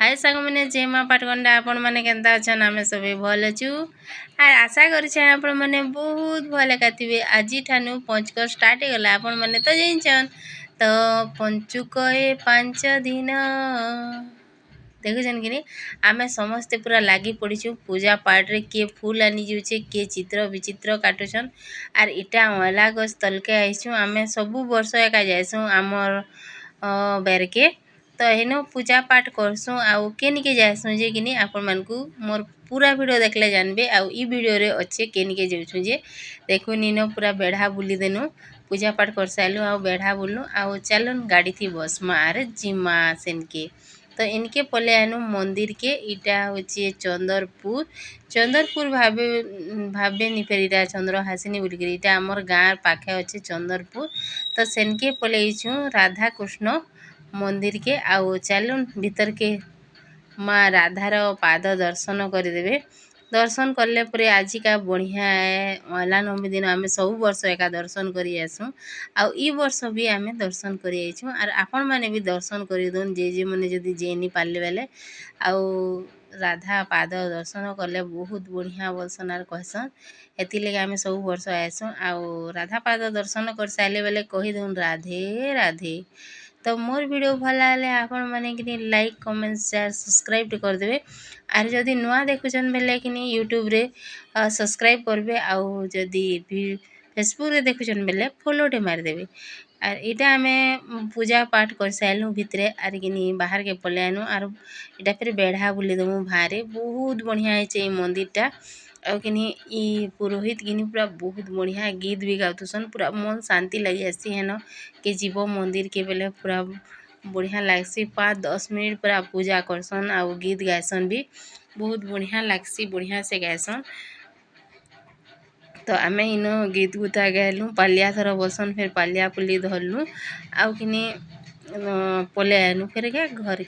हाय सांग मैंने जय माँ पाटगंडा आपण मैंने केनता अच्छन आमे सभी भल अच्छू आर आशा करें आपण मैंने बहुत भल थे आज ठानु पंचक स्टार्ट हो गला आपण मैंने तो जान तो पंचुक 5 दिन देखुन कि आम समस्ते पूरा लगी पड़ीचु पूजा पाठ रे किए फूल आनी जाऊे किए चित्र विचित्र काटुछन आर इटा अला गछ तलके आईसु आम सबू वर्ष एका जाइसु आमर बेरके तो हेनो पूजा पाठ करसु आउ केनिके जाइसु जे कि आपण मानकू मोर पूरा वीडियो देखले जानबे आउ ई वीडियो रे अच्छे केनिके जाउछु जे देखुन इनो पूरा बेढ़ा बुली देनु पूजा पाठ कर साइलु आउ बेढ़ा बुलनु आउ चलन गाड़ी थी बस मार जिमा सेनके तो इनके पले आनु मंदिर के इटा होचे चंदरपुर भाबे भाबे नि फेर इटा चंद्रहासिनी बोलकर इटा हमर गाँव पाखे अच्छे चंदरपुर तो सेनके पले राधा कृष्ण मंदिर के आउ चलुन भीतर के माँ राधार पाद दर्शन करदेवे दर्शन कले परे आजिका बढ़िया अला नवमी दिन आम सब वर्ष एका दर्शन करी आसु आउ ई वर्ष भी आम दर्शन करी आइछु आर आपण माने भी दर्शन करी दोन जे मने जदी जेनी पाले बेले आउ राधा पाद दर्शन कले बहुत बढ़िया बोलसन आर कहसन एति लगे आम सब वर्ष आसु आउ राधा पाद दर्शन कर साइले बेले कही दोन राधे राधे तो मोर वीडियो भल लगे आपण माने कि लाइक कमेंट शेयर सब्सक्राइब कर देबे आर जदि नुआ देखुछन बेले कि यूट्यूब रे सब्सक्राइब करबे आउ जदि फेसबुक रे देखुछन बेले फॉलो टे मार देबे आर इटा हमें पूजा पाठ कर साइलु भितरे आर कि बाहर के पले आनु आर इटा फिर बेढ़ा बुली दमु भारे बहुत बढ़िया है मंदिर टा और कि ई पुरोहित कि पूरा बहुत बढ़िया गीत भी गाउथुसन पूरा मन शांति लगी आसी हेन कि जीव मंदिर के बेले पूरा बढ़िया लगसी 5-10 मिनट पूरा पूजा करसन आउ गीत गायसन भी बहुत बढ़िया लगसी बढ़िया से गायसन तो आम इन गीत गुता गायलु पालिया थर बसन फिर पालिया पुली धरलु आउ कि पले आनु फिर क्या घर